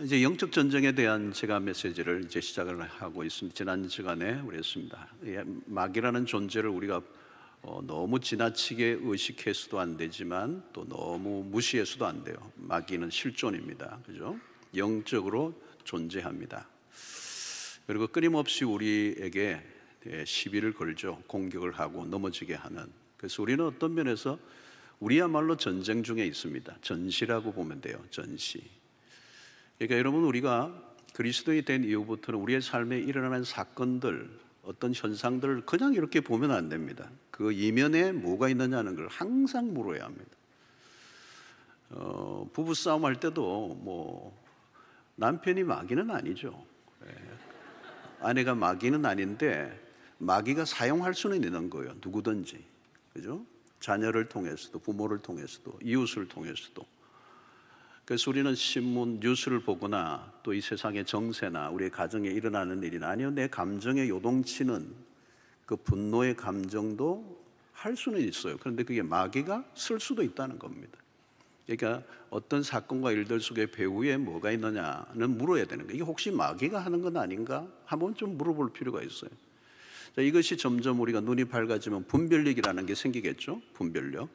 이제 영적 전쟁에 대한 제가 메시지를 이제 시작을 하고 있습니다. 지난 시간에 우리 했습니다. 마귀라는 존재를 우리가 너무 지나치게 의식해서도 안 되지만 또 너무 무시해서도 안 돼요. 마귀는 실존입니다. 그죠? 영적으로 존재합니다. 그리고 끊임없이 우리에게 시비를 걸죠. 공격을 하고 넘어지게 하는. 그래서 우리는 어떤 면에서 우리야말로 전쟁 중에 있습니다. 전시라고 보면 돼요. 전시. 그러니까 여러분, 우리가 그리스도인이 된 이후부터는 우리의 삶에 일어나는 사건들, 어떤 현상들을 그냥 이렇게 보면 안 됩니다. 그 이면에 뭐가 있느냐는 걸 항상 물어야 합니다. 부부 싸움 할 때도 뭐 남편이 마귀는 아니죠. 아내가 마귀는 아닌데 마귀가 사용할 수는 있는 거예요. 누구든지. 그죠? 자녀를 통해서도, 부모를 통해서도, 이웃을 통해서도. 그래서 우리는 신문, 뉴스를 보거나 또 이 세상의 정세나 우리의 가정에 일어나는 일이나 아니면 내 감정에 요동치는 그 분노의 감정도 할 수는 있어요. 그런데 그게 마귀가 쓸 수도 있다는 겁니다. 그러니까 어떤 사건과 일들 속에 배후에 뭐가 있느냐는 물어야 되는 거예요. 이게 혹시 마귀가 하는 건 아닌가? 한번 좀 물어볼 필요가 있어요. 자, 이것이 점점 우리가 눈이 밝아지면 분별력이라는 게 생기겠죠. 분별력.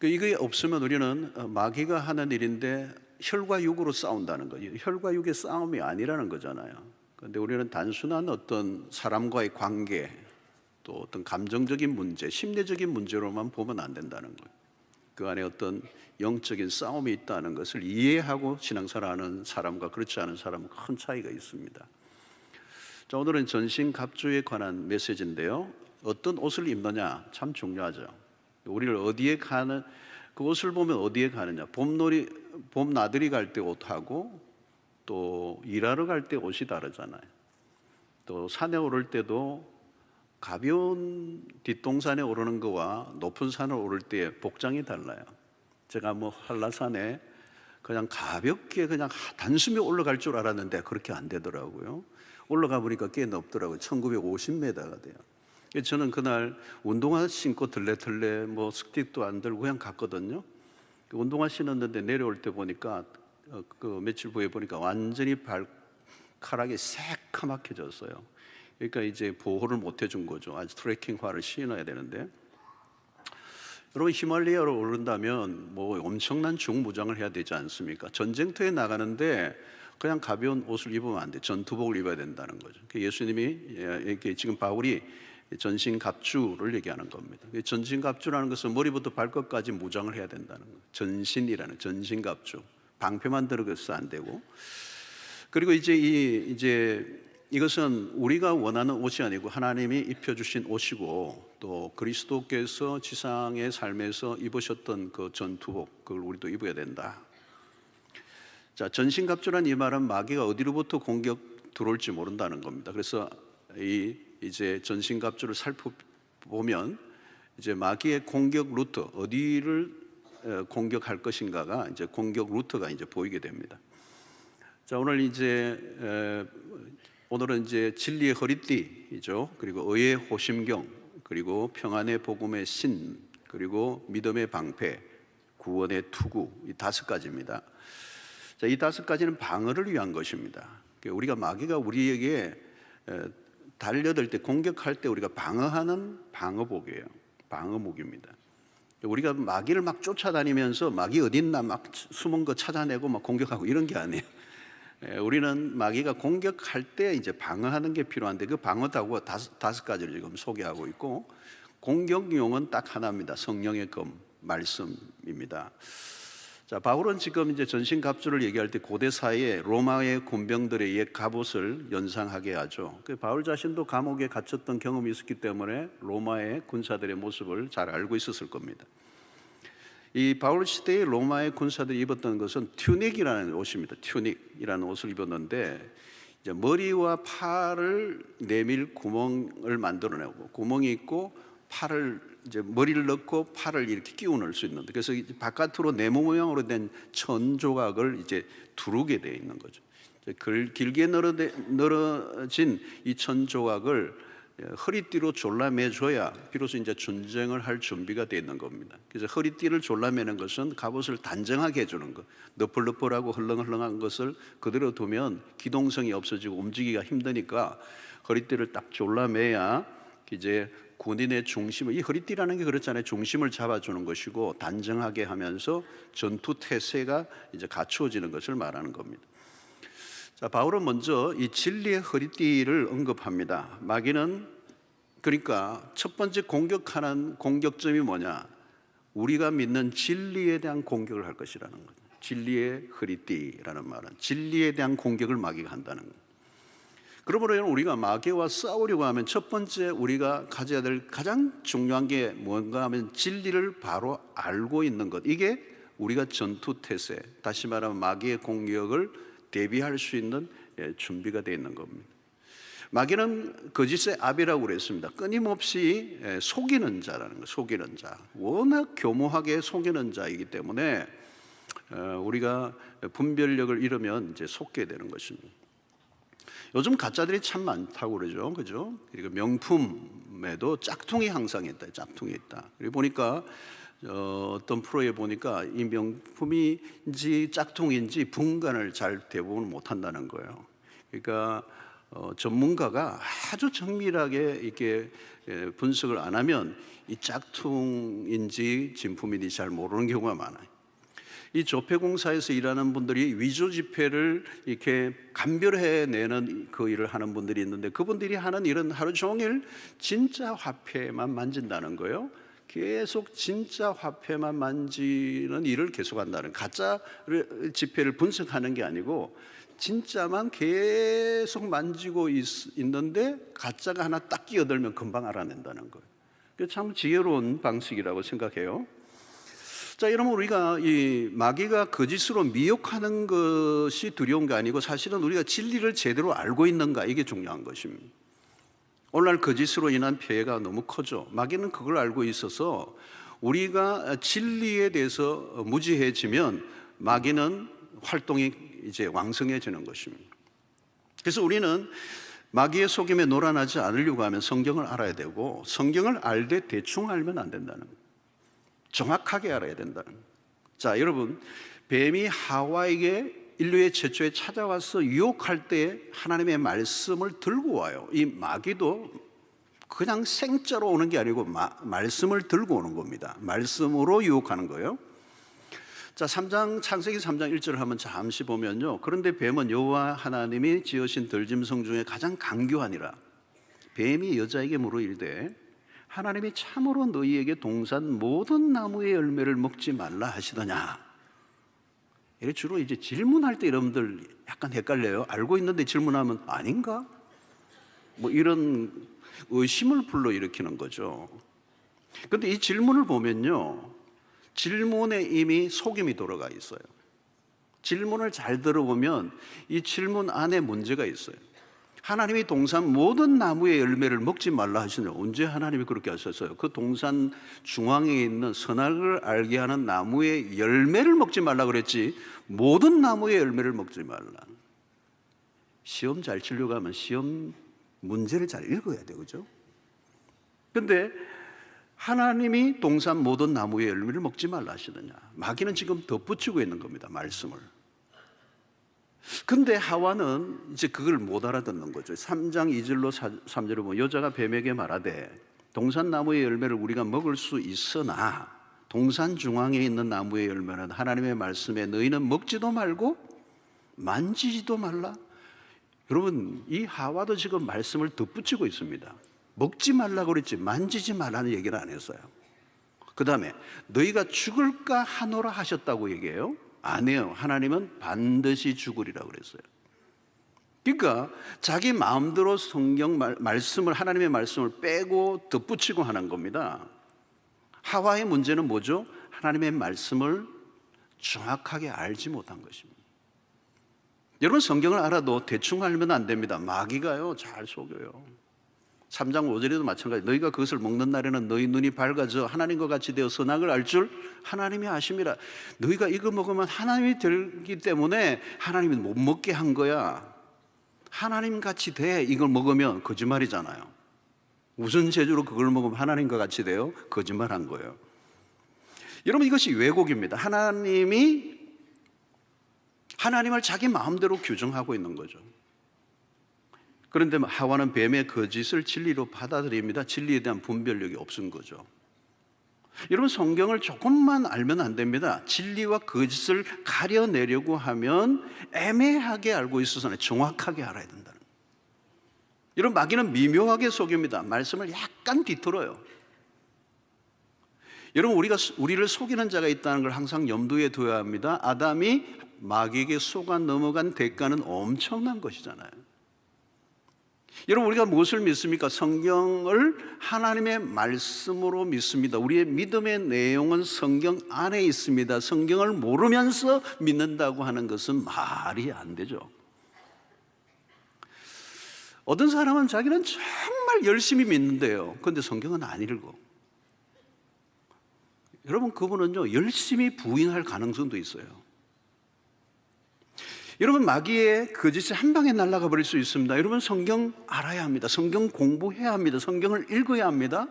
이게 없으면 우리는 마귀가 하는 일인데 혈과 육으로 싸운다는 거예요. 혈과 육의 싸움이 아니라는 거잖아요. 그런데 우리는 단순한 어떤 사람과의 관계, 또 어떤 감정적인 문제, 심리적인 문제로만 보면 안 된다는 거예요. 그 안에 어떤 영적인 싸움이 있다는 것을 이해하고 신앙생활하는 사람과 그렇지 않은 사람은 큰 차이가 있습니다. 자, 오늘은 전신갑주에 관한 메시지인데요. 어떤 옷을 입느냐 참 중요하죠. 우리를 어디에 가는, 그 옷을 보면 어디에 가느냐. 봄 나들이 갈 때 옷하고 또 일하러 갈 때 옷이 다르잖아요. 또 산에 오를 때도 가벼운 뒷동산에 오르는 거와 높은 산을 오를 때의 복장이 달라요. 제가 뭐 한라산에 그냥 가볍게 그냥 단숨에 올라갈 줄 알았는데 그렇게 안 되더라고요. 올라가 보니까 꽤 높더라고요. 1950m가 돼요. 저는 그날 운동화 신고 들레 뭐 스틱도 안 들고 그냥 갔거든요. 운동화 신었는데 내려올 때 보니까 그 며칠 후에 보니까 완전히 발가락이 새카맣게졌어요. 그러니까 이제 보호를 못 해준 거죠. 아주 트레킹화를 신어야 되는데. 여러분, 히말라야를 오른다면 뭐 엄청난 중무장을 해야 되지 않습니까? 전쟁터에 나가는데 그냥 가벼운 옷을 입으면 안 돼. 전투복을 입어야 된다는 거죠. 예수님이 이렇게 지금 바울이 전신갑주를 얘기하는 겁니다. 전신갑주라는 것은 머리부터 발끝까지 무장을 해야 된다는 거예요. 전신이라는 전신갑주. 방패만 들어가서 안 되고. 그리고 이제 이것은 우리가 원하는 옷이 아니고 하나님이 입혀주신 옷이고 또 그리스도께서 지상의 삶에서 입으셨던 그 전투복, 그걸 우리도 입어야 된다. 자, 전신갑주란 이 말은 마귀가 어디로부터 공격 들어올지 모른다는 겁니다. 그래서 이제 전신갑주를 살펴보면 이제 마귀의 공격 루트, 어디를 공격할 것인가가 이제 공격 루트가 이제 보이게 됩니다. 자, 오늘은 이제 진리의 허리띠이죠. 그리고 의의 호심경, 그리고 평안의 복음의 신, 그리고 믿음의 방패, 구원의 투구, 이 5가지입니다. 자, 이 5가지는 방어를 위한 것입니다. 우리가 마귀가 우리에게 달려들 때, 공격할 때 우리가 방어하는 방어복이에요. 방어무기입니다. 우리가 마귀를 막 쫓아다니면서 마귀 어디 있나 막 숨은 거 찾아내고 막 공격하고 이런 게 아니에요. 우리는 마귀가 공격할 때 이제 방어하는 게 필요한데 그 방어다고 5가지를 지금 소개하고 있고, 공격용은 딱 하나입니다. 성령의 검, 말씀입니다. 자, 바울은 지금 이제 전신갑주를 얘기할 때 고대 사이에 로마의 군병들의 옛 갑옷을 연상하게 하죠. 바울 자신도 감옥에 갇혔던 경험이 있었기 때문에 로마의 군사들의 모습을 잘 알고 있었을 겁니다. 이 바울 시대의 로마의 군사들이 입었던 것은 튜닉이라는 옷입니다. 튜닉이라는 옷을 입었는데 이제 머리와 팔을 내밀 구멍을 만들어내고, 구멍이 있고 팔을 이제 머리를 넣고 팔을 이렇게 끼워 넣을 수 있는데, 그래서 바깥으로 네모 모양으로 된 천 조각을 이제 두르게 되어 있는 거죠. 길게 늘어진 이 천 조각을 허리띠로 졸라매줘야 비로소 이제 전쟁을 할 준비가 되어 있는 겁니다. 그래서 허리띠를 졸라매는 것은 갑옷을 단정하게 해주는 것. 너플너플하고 헐렁헐렁한 것을 그대로 두면 기동성이 없어지고 움직이기가 힘드니까 허리띠를 딱 졸라매야 이제 군인의 중심을, 이 허리띠라는 게 그렇잖아요. 중심을 잡아주는 것이고 단정하게 하면서 전투 태세가 이제 갖추어지는 것을 말하는 겁니다. 자, 바울은 먼저 이 진리의 허리띠를 언급합니다. 마귀는 그러니까 첫 번째 공격하는 공격점이 뭐냐? 우리가 믿는 진리에 대한 공격을 할 것이라는 거죠. 진리의 허리띠라는 말은 진리에 대한 공격을 마귀가 한다는 거예요. 그러므로 우리가 마귀와 싸우려고 하면 첫 번째 우리가 가져야 될 가장 중요한 게 뭔가 하면 진리를 바로 알고 있는 것. 이게 우리가 전투 태세, 다시 말하면 마귀의 공격을 대비할 수 있는 준비가 되어 있는 겁니다. 마귀는 거짓의 아비라고 그랬습니다. 끊임없이 속이는 자라는 거, 속이는 자. 워낙 교모하게 속이는 자이기 때문에 우리가 분별력을 잃으면 이제 속게 되는 것입니다. 요즘 가짜들이 참 많다고 그러죠, 그죠? 그리고 명품에도 짝퉁이 항상 있다, 짝퉁이 있다. 그리고 보니까 어떤 프로에 보니까 이 명품인지 짝퉁인지 분간을 잘 대부분 못한다는 거예요. 그러니까 전문가가 아주 정밀하게 이렇게 분석을 안 하면 이 짝퉁인지 진품인지 잘 모르는 경우가 많아요. 이 조폐공사에서 일하는 분들이 위조 지폐를 이렇게 감별해내는 그 일을 하는 분들이 있는데 그분들이 하는 일은 하루 종일 진짜 화폐만 만진다는 거예요. 계속 진짜 화폐만 만지는 일을 계속한다는, 가짜 지폐를 분석하는 게 아니고 진짜만 계속 만지고 있는데 가짜가 하나 딱 끼어들면 금방 알아낸다는 거예요. 참 지혜로운 방식이라고 생각해요. 자, 여러분, 우리가 이 마귀가 거짓으로 미혹하는 것이 두려운 게 아니고 사실은 우리가 진리를 제대로 알고 있는가, 이게 중요한 것입니다. 오늘날 거짓으로 인한 피해가 너무 커져. 마귀는 그걸 알고 있어서 우리가 진리에 대해서 무지해지면 마귀는 활동이 이제 왕성해지는 것입니다. 그래서 우리는 마귀의 속임에 놀아나지 않으려고 하면 성경을 알아야 되고, 성경을 알되 대충 알면 안 된다는 거예요. 정확하게 알아야 된다는 거예요. 자, 여러분, 뱀이 하와에게 인류의 최초에 찾아와서 유혹할 때 하나님의 말씀을 들고 와요. 이 마귀도 그냥 생짜로 오는 게 아니고 말씀을 들고 오는 겁니다. 말씀으로 유혹하는 거예요. 자, 창세기 3장 1절을 한번 잠시 보면요, 그런데 뱀은 여호와 하나님이 지으신 들짐승 중에 가장 강교하니라. 뱀이 여자에게 물어 이르되 하나님이 참으로 너희에게 동산 모든 나무의 열매를 먹지 말라 하시더냐. 이래 주로 이제 질문할 때 여러분들 약간 헷갈려요. 알고 있는데 질문하면 아닌가? 뭐 이런 의심을 불러일으키는 거죠. 그런데 이 질문을 보면요, 질문에 이미 속임이 들어가 있어요. 질문을 잘 들어보면 이 질문 안에 문제가 있어요. 하나님이 동산 모든 나무의 열매를 먹지 말라 하시네요. 언제 하나님이 그렇게 하셨어요? 그 동산 중앙에 있는 선악을 알게 하는 나무의 열매를 먹지 말라 그랬지 모든 나무의 열매를 먹지 말라. 시험 잘 치려고 하면 시험 문제를 잘 읽어야 돼요, 그죠? 근데 하나님이 동산 모든 나무의 열매를 먹지 말라 하시느냐. 마귀는 지금 덧붙이고 있는 겁니다, 말씀을. 근데 하와는 이제 그걸 못 알아듣는 거죠. 3장 2절로 3절을 보면 여자가 뱀에게 말하되 동산 나무의 열매를 우리가 먹을 수 있으나 동산 중앙에 있는 나무의 열매는 하나님의 말씀에 너희는 먹지도 말고 만지지도 말라. 여러분, 이 하와도 지금 말씀을 덧붙이고 있습니다. 먹지 말라고 그랬지 만지지 말라는 얘기를 안 했어요. 그 다음에 너희가 죽을까 하노라 하셨다고 얘기해요? 안 해요. 하나님은 반드시 죽으리라고 그랬어요. 그러니까 자기 마음대로 성경 말씀을, 하나님의 말씀을 빼고 덧붙이고 하는 겁니다. 하와의 문제는 뭐죠? 하나님의 말씀을 정확하게 알지 못한 것입니다. 여러분, 성경을 알아도 대충 알면 안 됩니다. 마귀가요 잘 속여요. 3장 5절에도 마찬가지. 너희가 그것을 먹는 날에는 너희 눈이 밝아져 하나님과 같이 되어 선악을 알 줄 하나님이 아심이라. 너희가 이거 먹으면 하나님이 되기 때문에 하나님이 못 먹게 한 거야. 하나님 같이 돼. 이걸 먹으면 거짓말이잖아요. 무슨 재주로 그걸 먹으면 하나님과 같이 돼요? 거짓말한 거예요. 여러분, 이것이 왜곡입니다. 하나님을 자기 마음대로 규정하고 있는 거죠. 그런데 하와는 뱀의 거짓을 진리로 받아들입니다. 진리에 대한 분별력이 없은 거죠. 여러분, 성경을 조금만 알면 안 됩니다. 진리와 거짓을 가려내려고 하면 애매하게 알고 있어서는 정확하게 알아야 된다는 거예요. 여러분, 마귀는 미묘하게 속입니다. 말씀을 약간 뒤틀어요. 여러분, 우리를 속이는 자가 있다는 걸 항상 염두에 둬야 합니다. 아담이 마귀에게 속아 넘어간 대가는 엄청난 것이잖아요. 여러분, 우리가 무엇을 믿습니까? 성경을 하나님의 말씀으로 믿습니다. 우리의 믿음의 내용은 성경 안에 있습니다. 성경을 모르면서 믿는다고 하는 것은 말이 안 되죠. 어떤 사람은 자기는 정말 열심히 믿는데요, 그런데 성경은 안 읽어. 여러분, 그분은요 열심히 부인할 가능성도 있어요. 여러분, 마귀의 거짓이 한 방에 날아가 버릴 수 있습니다. 여러분, 성경 알아야 합니다. 성경 공부해야 합니다. 성경을 읽어야 합니다.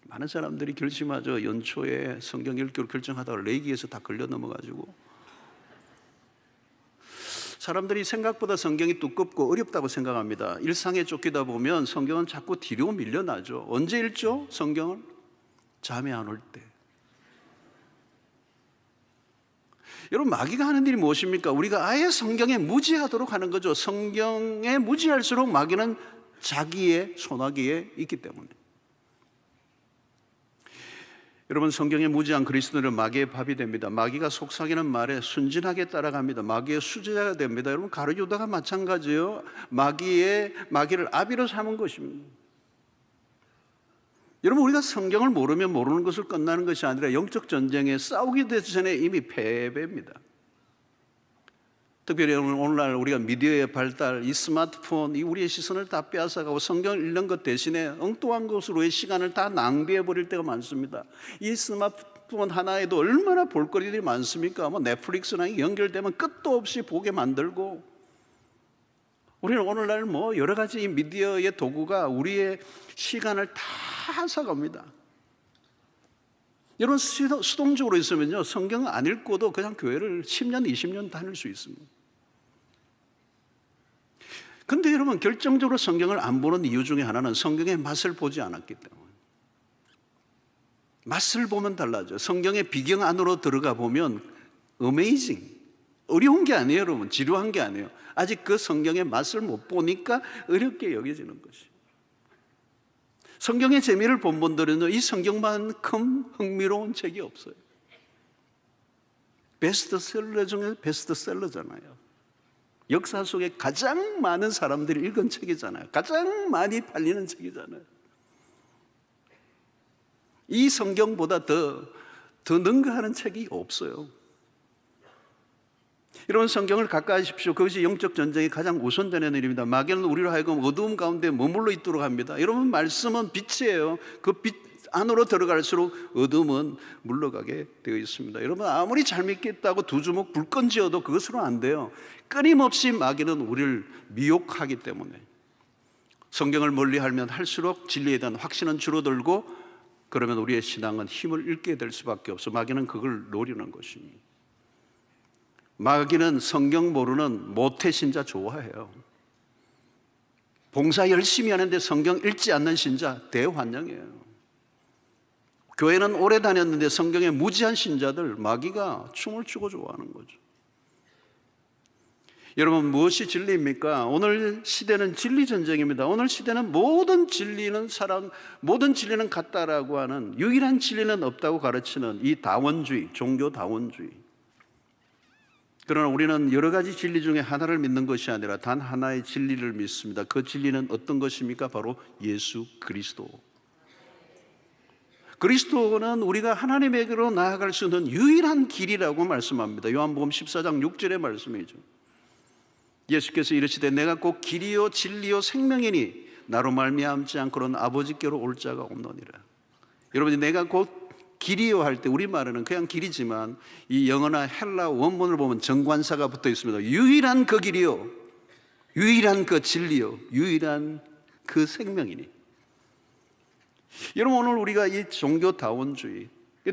많은 사람들이 결심하죠. 연초에 성경 읽기로 결정하다가 레이기에서 다 걸려 넘어가지고, 사람들이 생각보다 성경이 두껍고 어렵다고 생각합니다. 일상에 쫓기다 보면 성경은 자꾸 뒤로 밀려나죠. 언제 읽죠? 성경을? 잠이 안 올 때. 여러분, 마귀가 하는 일이 무엇입니까? 우리가 아예 성경에 무지하도록 하는 거죠. 성경에 무지할수록 마귀는 자기의 손아귀에 있기 때문에. 여러분, 성경에 무지한 그리스도인은 마귀의 밥이 됩니다. 마귀가 속삭이는 말에 순진하게 따라갑니다. 마귀의 수제자가 됩니다. 여러분, 가룟 유다가 마찬가지예요. 마귀를 아비로 삼은 것입니다. 여러분, 우리가 성경을 모르면 모르는 것을 끝나는 것이 아니라 영적 전쟁에 싸우기 전에 이미 패배입니다. 특별히 오늘날 우리가 미디어의 발달, 이 스마트폰, 이 우리의 시선을 다 빼앗아가고 성경을 읽는 것 대신에 엉뚱한 것으로의 시간을 다 낭비해 버릴 때가 많습니다. 이 스마트폰 하나에도 얼마나 볼거리들이 많습니까? 넷플릭스랑 연결되면 끝도 없이 보게 만들고, 우리는 오늘날 여러 가지 이 미디어의 도구가 우리의 시간을 다 앗아갑니다. 여러분, 수동적으로 있으면요 성경 안 읽고도 그냥 교회를 10년, 20년 다닐 수 있습니다. 근데 여러분, 결정적으로 성경을 안 보는 이유 중에 하나는 성경의 맛을 보지 않았기 때문에. 맛을 보면 달라져요. 성경의 비경 안으로 들어가 보면 어메이징, 어려운 게 아니에요. 여러분, 지루한 게 아니에요. 아직 그 성경의 맛을 못 보니까 어렵게 여겨지는 것이. 성경의 재미를 본 분들은 이 성경만큼 흥미로운 책이 없어요. 베스트셀러 중에 베스트셀러잖아요. 역사 속에 가장 많은 사람들이 읽은 책이잖아요. 가장 많이 팔리는 책이잖아요. 이 성경보다 더 능가하는 책이 없어요. 여러분, 성경을 가까이 하십시오. 그것이 영적 전쟁이 가장 우선되는 일입니다. 마귀는 우리로 하여금 어두움 가운데 머물러 있도록 합니다. 여러분, 말씀은 빛이에요. 그 빛 안으로 들어갈수록 어둠은 물러가게 되어 있습니다. 여러분, 아무리 잘 믿겠다고 두 주먹 불 건지어도 그것으로는 안 돼요. 끊임없이 마귀는 우리를 미혹하기 때문에. 성경을 멀리하면 할수록 진리에 대한 확신은 줄어들고, 그러면 우리의 신앙은 힘을 잃게 될 수밖에 없어. 마귀는 그걸 노리는 것입니다. 마귀는 성경 모르는 모태신자 좋아해요. 봉사 열심히 하는데 성경 읽지 않는 신자 대환영이에요. 교회는 오래 다녔는데 성경에 무지한 신자들 마귀가 춤을 추고 좋아하는 거죠. 여러분, 무엇이 진리입니까? 오늘 시대는 진리 전쟁입니다. 오늘 시대는 모든 진리는 같다라고 하는, 유일한 진리는 없다고 가르치는 이 다원주의, 종교 다원주의. 그러나 우리는 여러 가지 진리 중에 하나를 믿는 것이 아니라 단 하나의 진리를 믿습니다. 그 진리는 어떤 것입니까? 바로 예수 그리스도. 그리스도는 우리가 하나님에게로 나아갈 수 있는 유일한 길이라고 말씀합니다. 요한복음 14장 6절의 말씀이죠. 예수께서 이르시되 내가 곧 길이요 진리요 생명이니 나로 말미암지 않고는 아버지께로 올 자가 없느니라. 여러분이 내가 곧 길이요 할 때 우리말에는 그냥 길이지만 이 영어나 헬라 원문을 보면 정관사가 붙어 있습니다. 유일한 그 길이요, 유일한 그 진리요, 유일한 그 생명이니. 여러분, 오늘 우리가 이 종교다원주의,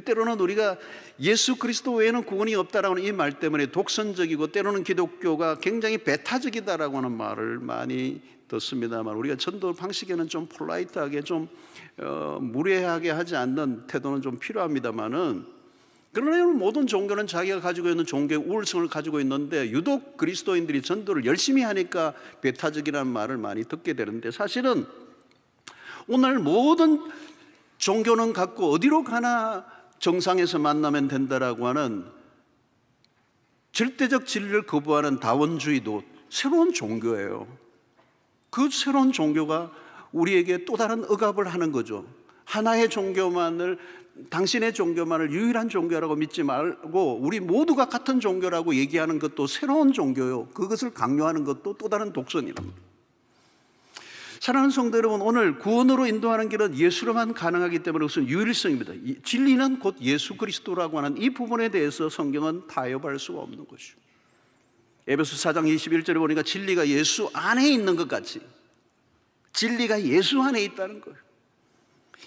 때로는 우리가 예수 그리스도 외에는 구원이 없다라는 이 말 때문에 독선적이고, 때로는 기독교가 굉장히 배타적이다라고 하는 말을 많이 듣습니다만, 우리가 전도 방식에는 좀 폴라이트하게, 좀 무례하게 하지 않는 태도는 좀 필요합니다만은, 그러나 모든 종교는 자기가 가지고 있는 종교의 우월성을 가지고 있는데, 유독 그리스도인들이 전도를 열심히 하니까 배타적이라는 말을 많이 듣게 되는데, 사실은 오늘 모든 종교는 갖고 어디로 가나 정상에서 만나면 된다라고 하는 절대적 진리를 거부하는 다원주의도 새로운 종교예요. 그 새로운 종교가 우리에게 또 다른 억압을 하는 거죠. 하나의 종교만을, 당신의 종교만을 유일한 종교라고 믿지 말고 우리 모두가 같은 종교라고 얘기하는 것도 새로운 종교요. 그것을 강요하는 것도 또 다른 독선이랍니다. 사랑하는 성도 여러분, 오늘 구원으로 인도하는 길은 예수로만 가능하기 때문에 그것은 유일성입니다. 진리는 곧 예수 그리스도라고 하는 이 부분에 대해서 성경은 타협할 수가 없는 것이죠. 에베소 4장 21절에 보니까 진리가 예수 안에 있는 것 같이, 진리가 예수 안에 있다는 거예요.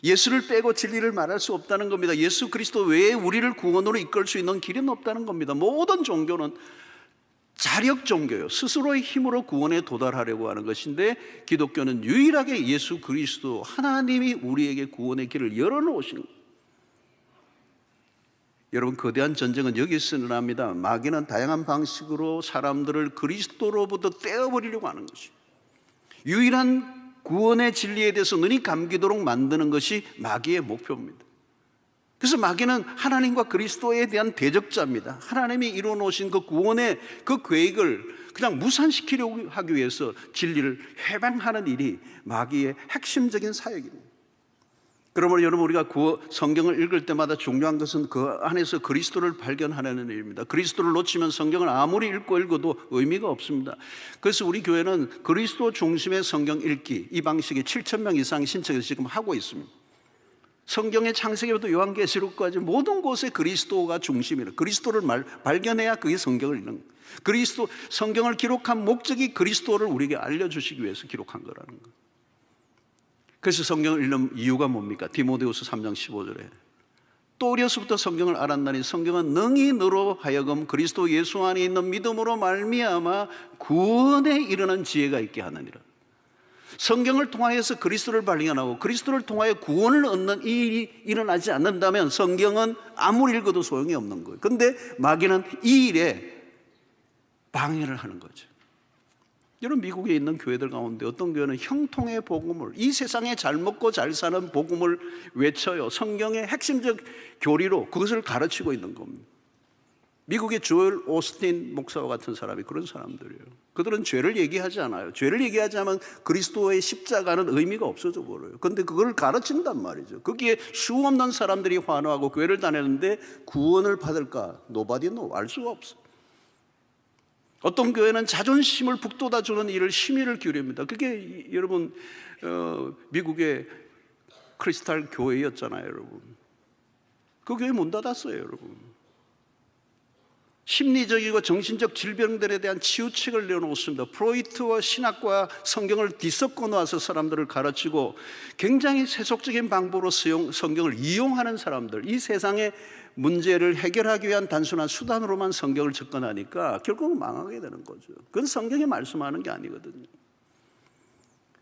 예수를 빼고 진리를 말할 수 없다는 겁니다. 예수 그리스도 외에 우리를 구원으로 이끌 수 있는 길은 없다는 겁니다. 모든 종교는 자력 종교요, 스스로의 힘으로 구원에 도달하려고 하는 것인데, 기독교는 유일하게 예수 그리스도 하나님이 우리에게 구원의 길을 열어놓으신 거예요. 여러분, 거대한 전쟁은 여기서 일어납니다. 마귀는 다양한 방식으로 사람들을 그리스도로부터 떼어버리려고 하는 것이죠. 유일한 구원의 진리에 대해서 눈이 감기도록 만드는 것이 마귀의 목표입니다. 그래서 마귀는 하나님과 그리스도에 대한 대적자입니다. 하나님이 이루어놓으신 그 구원의 그 계획을 그냥 무산시키려고 하기 위해서 진리를 해방하는 일이 마귀의 핵심적인 사역입니다. 그러므로 여러분, 우리가 성경을 읽을 때마다 중요한 것은 그 안에서 그리스도를 발견하는 일입니다. 그리스도를 놓치면 성경을 아무리 읽어도 의미가 없습니다. 그래서 우리 교회는 그리스도 중심의 성경 읽기, 이 방식이 7,000명 이상 신청해서 지금 하고 있습니다. 성경의 창세기부터 요한계시록까지 모든 곳에 그리스도가 중심이라, 그리스도를 발견해야 그게 성경을 읽는 거예요. 그리스도, 성경을 기록한 목적이 그리스도를 우리에게 알려주시기 위해서 기록한 거라는 거예요. 그래서 성경을 읽는 이유가 뭡니까? 디모데후서 3장 15절에 또 어려서부터 성경을 알았나니 성경은 능히 너로 하여금 그리스도 예수 안에 있는 믿음으로 말미암아 구원에 이르는 지혜가 있게 하느니라. 성경을 통하여서 그리스도를 발견하고 그리스도를 통하여 구원을 얻는 이 일이 일어나지 않는다면 성경은 아무리 읽어도 소용이 없는 거예요. 그런데 마귀는 이 일에 방해를 하는 거죠. 여러분, 미국에 있는 교회들 가운데 어떤 교회는 형통의 복음을, 이 세상에 잘 먹고 잘 사는 복음을 외쳐요. 성경의 핵심적 교리로 그것을 가르치고 있는 겁니다. 미국의 조엘 오스틴 목사와 같은 사람이 그런 사람들이에요. 그들은 죄를 얘기하지 않아요. 죄를 얘기하지 않으면 그리스도의 십자가는 의미가 없어져 버려요. 그런데 그걸 가르친단 말이죠. 거기에 수없는 사람들이 환호하고 교회를 다녔는데 구원을 받을까? Nobody knows. 알 수가 없어. 어떤 교회는 자존심을 북돋아주는 일을 심의를 기울입니다. 그게 여러분 미국의 크리스탈 교회였잖아요. 여러분, 그 교회 문 닫았어요. 여러분, 심리적이고 정신적 질병들에 대한 치유책을 내놓습니다. 프로이트와 신학과 성경을 뒤섞어 놓아서 사람들을 가르치고 굉장히 세속적인 방법으로 성경을 이용하는 사람들, 이 세상의 문제를 해결하기 위한 단순한 수단으로만 성경을 접근하니까 결국은 망하게 되는 거죠. 그건 성경이 말씀하는 게 아니거든요.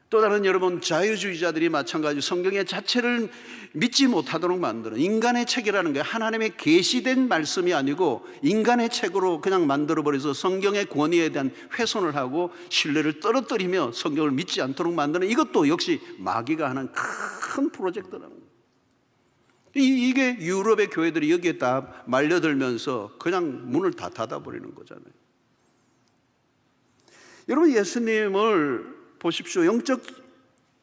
또 다른 여러분, 자유주의자들이 마찬가지로 성경의 자체를 믿지 못하도록 만드는, 인간의 책이라는 게 하나님의 계시된 말씀이 아니고 인간의 책으로 그냥 만들어버려서 성경의 권위에 대한 훼손을 하고 신뢰를 떨어뜨리며 성경을 믿지 않도록 만드는, 이것도 역시 마귀가 하는 큰 프로젝트라는 거예요. 이게 유럽의 교회들이 여기에 다 말려들면서 그냥 문을 다 닫아버리는 거잖아요. 여러분, 예수님을 보십시오. 영적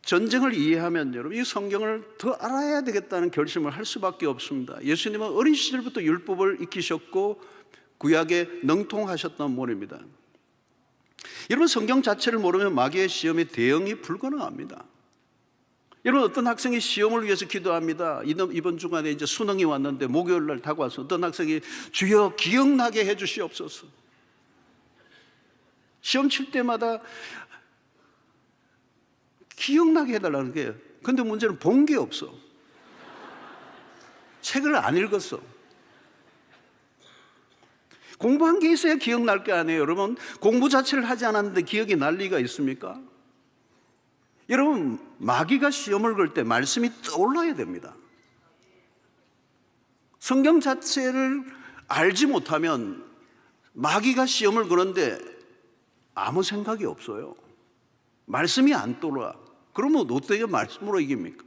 전쟁을 이해하면 여러분, 이 성경을 더 알아야 되겠다는 결심을 할 수밖에 없습니다. 예수님은 어린 시절부터 율법을 익히셨고 구약에 능통하셨던 분입니다. 여러분, 성경 자체를 모르면 마귀의 시험에 대응이 불가능합니다. 여러분, 어떤 학생이 시험을 위해서 기도합니다. 이번 주간에 이제 수능이 왔는데 목요일 날 다가와서 어떤 학생이 주여 기억나게 해 주시옵소서. 시험 칠 때마다 기억나게 해달라는 거예요. 근데 문제는 본 게 없어. 책을 안 읽었어. 공부한 게 있어야 기억날 게 아니에요. 여러분, 공부 자체를 하지 않았는데 기억이 날 리가 있습니까? 여러분, 마귀가 시험을 걸 때 말씀이 떠올라야 됩니다. 성경 자체를 알지 못하면 마귀가 시험을 거는데 아무 생각이 없어요. 말씀이 안 떠올라. 그러면 어떻게 말씀으로 이깁니까?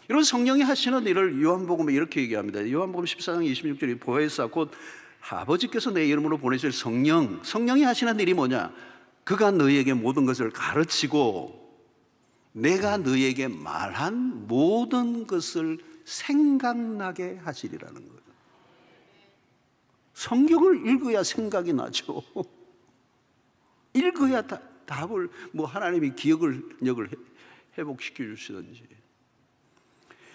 여러분, 성령이 하시는 일을 요한복음에 이렇게 얘기합니다. 요한복음 14장 26절에 보혜사 곧 아버지께서 내 이름으로 보내실 성령이 하시는 일이 뭐냐? 그가 너희에게 모든 것을 가르치고 내가 너희에게 말한 모든 것을 생각나게 하시리라는 거예요. 성경을 읽어야 생각이 나죠. 읽어야 답을 하나님이 기억력을 회복시켜 주시든지.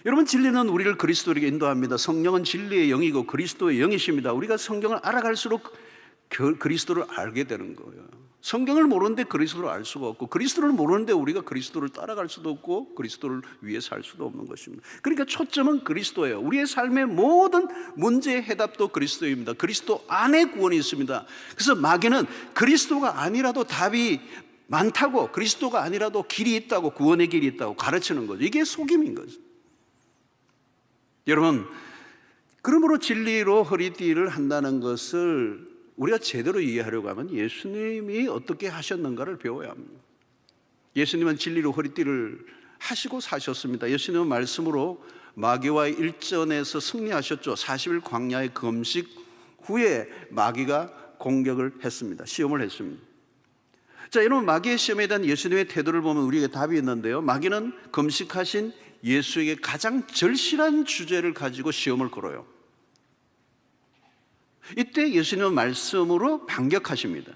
여러분, 진리는 우리를 그리스도에게 인도합니다. 성령은 진리의 영이고 그리스도의 영이십니다. 우리가 성경을 알아갈수록 그리스도를 알게 되는 거예요. 성경을 모르는데 그리스도를 알 수가 없고, 그리스도를 모르는데 우리가 그리스도를 따라갈 수도 없고, 그리스도를 위해 살 수도 없는 것입니다. 그러니까 초점은 그리스도예요. 우리의 삶의 모든 문제의 해답도 그리스도입니다. 그리스도 안에 구원이 있습니다. 그래서 마귀는 그리스도가 아니라도 답이 많다고, 그리스도가 아니라도 길이 있다고, 구원의 길이 있다고 가르치는 거죠. 이게 속임인 거죠. 여러분, 그러므로 진리로 허리띠를 한다는 것을 우리가 제대로 이해하려고 하면 예수님이 어떻게 하셨는가를 배워야 합니다. 예수님은 진리로 허리띠를 하시고 사셨습니다. 예수님은 말씀으로 마귀와의 일전에서 승리하셨죠. 40일 광야의 금식 후에 마귀가 공격을 했습니다. 시험을 했습니다. 자, 여러분, 마귀의 시험에 대한 예수님의 태도를 보면 우리에게 답이 있는데요. 마귀는 금식하신 예수에게 가장 절실한 주제를 가지고 시험을 걸어요. 이때 예수님은 말씀으로 반격하십니다.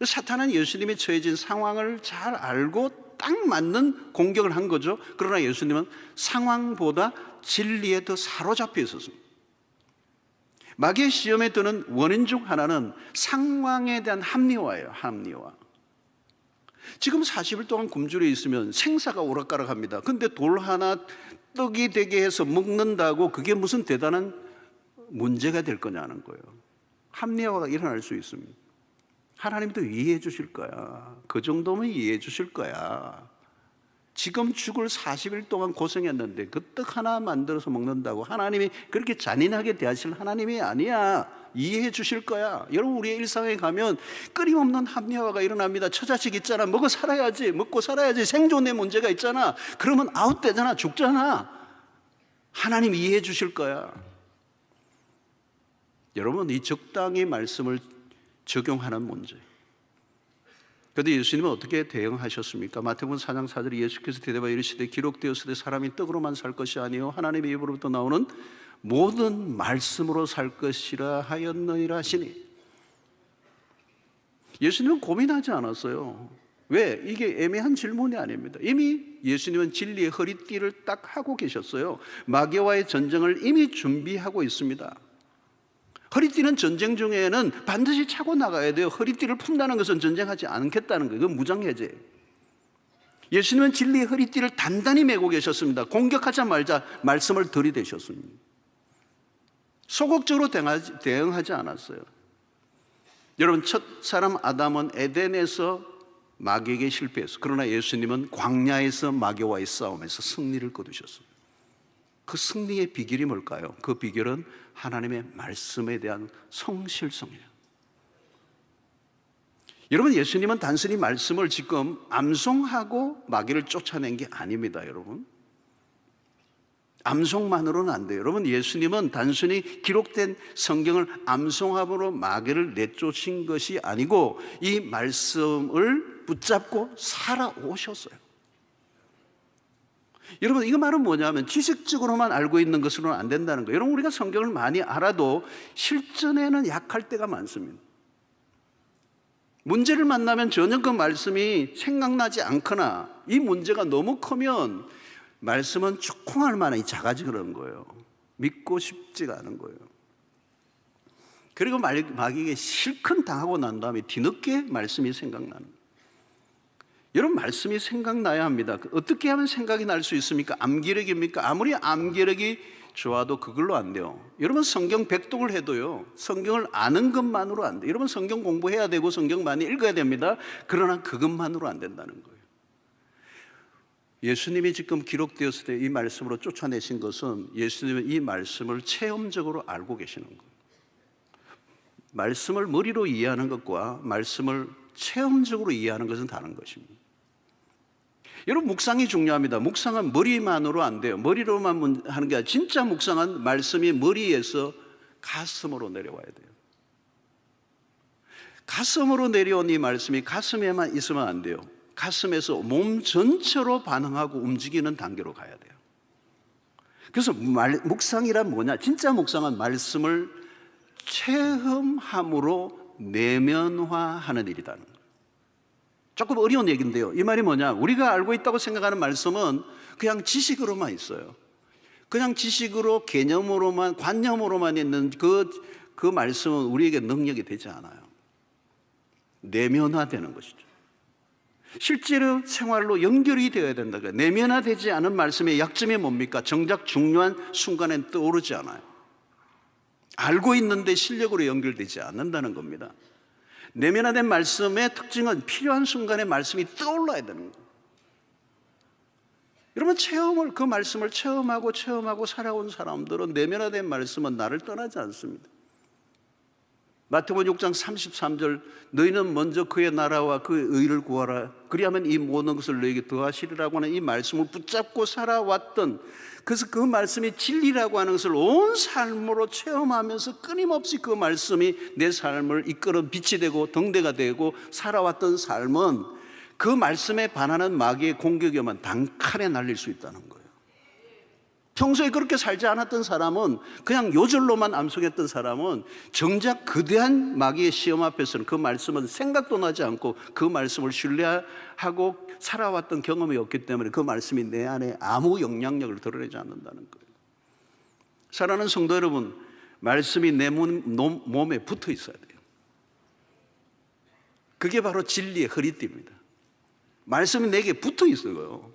사탄은 예수님이 처해진 상황을 잘 알고 딱 맞는 공격을 한 거죠. 그러나 예수님은 상황보다 진리에 더 사로잡혀 있었습니다. 마귀의 시험에 드는 원인 중 하나는 상황에 대한 합리화예요. 합리화. 지금 40일 동안 굶주려 있으면 생사가 오락가락합니다. 근데 돌 하나 떡이 되게 해서 먹는다고 그게 무슨 대단한 문제가 될 거냐는 거예요. 합리화가 일어날 수 있습니다. 하나님도 이해해 주실 거야. 그 정도면 이해해 주실 거야. 지금 죽을 40일 동안 고생했는데 그 떡 하나 만들어서 먹는다고 하나님이 그렇게 잔인하게 대하실 하나님이 아니야. 이해해 주실 거야. 여러분, 우리의 일상에 가면 끊임없는 합리화가 일어납니다. 처자식 있잖아. 먹고 살아야지. 생존의 문제가 있잖아. 그러면 아웃되잖아. 죽잖아. 하나님 이해해 주실 거야. 여러분, 이 적당히 말씀을 적용하는 문제. 그런데 예수님은 어떻게 대응하셨습니까? 마태복음 4장 4절에 예수께서 대답하여 이르시되 기록되었으되 사람이 떡으로만 살 것이 아니요 하나님의 입으로부터 나오는 모든 말씀으로 살 것이라 하였느니라 하시니. 예수님은 고민하지 않았어요. 왜? 이게 애매한 질문이 아닙니다. 이미 예수님은 진리의 허리띠를 딱 하고 계셨어요. 마귀와의 전쟁을 이미 준비하고 있습니다. 허리띠는 전쟁 중에는 반드시 차고 나가야 돼요. 허리띠를 푼다는 것은 전쟁하지 않겠다는 거예요. 그건 무장해제. 예수님은 진리의 허리띠를 단단히 메고 계셨습니다. 공격하자 말자 말씀을 들이대셨습니다. 소극적으로 대응하지 않았어요. 여러분, 첫 사람 아담은 에덴에서 마귀에게 실패했어요. 그러나 예수님은 광야에서 마귀와의 싸움에서 승리를 거두셨습니다. 그 승리의 비결이 뭘까요? 그 비결은 하나님의 말씀에 대한 성실성이에요. 여러분, 예수님은 단순히 말씀을 지금 암송하고 마귀를 쫓아낸 게 아닙니다. 여러분, 암송만으로는 안 돼요. 여러분, 예수님은 단순히 기록된 성경을 암송함으로 마귀를 내쫓은 것이 아니고 이 말씀을 붙잡고 살아오셨어요. 여러분, 이거 말은 뭐냐면 지식적으로만 알고 있는 것으로는 안 된다는 거예요. 여러분, 우리가 성경을 많이 알아도 실전에는 약할 때가 많습니다. 문제를 만나면 전혀 그 말씀이 생각나지 않거나 이 문제가 너무 크면 말씀은 조그만 만이 작아지고 그런 거예요. 믿고 싶지가 않은 거예요. 그리고 마귀에게 실컷 당하고 난 다음에 뒤늦게 말씀이 생각나는 거예요. 여러분, 말씀이 생각나야 합니다. 어떻게 하면 생각이 날 수 있습니까? 암기력입니까? 아무리 암기력이 좋아도 그걸로 안 돼요. 여러분, 성경 백독을 해도요, 성경을 아는 것만으로 안 돼요. 여러분, 성경 공부해야 되고 성경 많이 읽어야 됩니다. 그러나 그것만으로 안 된다는 거예요. 예수님이 지금 기록되었을 때 이 말씀으로 쫓아내신 것은 예수님은 이 말씀을 체험적으로 알고 계시는 거예요. 말씀을 머리로 이해하는 것과 말씀을 체험적으로 이해하는 것은 다른 것입니다. 여러분, 묵상이 중요합니다. 묵상은 머리만으로 안 돼요. 머리로만 하는 게 아니라 진짜 묵상은 말씀이 머리에서 가슴으로 내려와야 돼요. 가슴으로 내려온 이 말씀이 가슴에만 있으면 안 돼요. 가슴에서 몸 전체로 반응하고 움직이는 단계로 가야 돼요. 그래서 묵상이란 뭐냐? 진짜 묵상은 말씀을 체험함으로 내면화하는 일이라는 거예요. 조금 어려운 얘기인데요, 이 말이 뭐냐? 우리가 알고 있다고 생각하는 말씀은 그냥 지식으로만 있어요. 그냥 지식으로, 개념으로만, 관념으로만 있는 그 말씀은 우리에게 능력이 되지 않아요. 내면화되는 것이죠. 실제로 생활로 연결이 되어야 된다. 내면화되지 않은 말씀의 약점이 뭡니까? 정작 중요한 순간엔 떠오르지 않아요. 알고 있는데 실력으로 연결되지 않는다는 겁니다. 내면화된 말씀의 특징은 필요한 순간에 말씀이 떠올라야 되는 거예요. 여러분, 그 말씀을 체험하고 살아온 사람들은 내면화된 말씀은 나를 떠나지 않습니다. 마태복음 6장 33절, 너희는 먼저 그의 나라와 그의 의를 구하라. 그리하면 이 모든 것을 너희에게 더하시리라고 하는 이 말씀을 붙잡고 살아왔던, 그래서 그 말씀이 진리라고 하는 것을 온 삶으로 체험하면서 끊임없이 그 말씀이 내 삶을 이끌어 빛이 되고 등대가 되고 살아왔던 삶은 그 말씀에 반하는 마귀의 공격이 오면 단칼에 날릴 수 있다는 거예요. 평소에 그렇게 살지 않았던 사람은, 그냥 요절로만 암송했던 사람은 정작 거대한 마귀의 시험 앞에서는 그 말씀은 생각도 나지 않고 그 말씀을 신뢰하고 살아왔던 경험이 없기 때문에 그 말씀이 내 안에 아무 영향력을 드러내지 않는다는 거예요. 사랑하는 성도 여러분, 말씀이 내 몸에 붙어 있어야 돼요. 그게 바로 진리의 허리띠입니다. 말씀이 내게 붙어 있어요.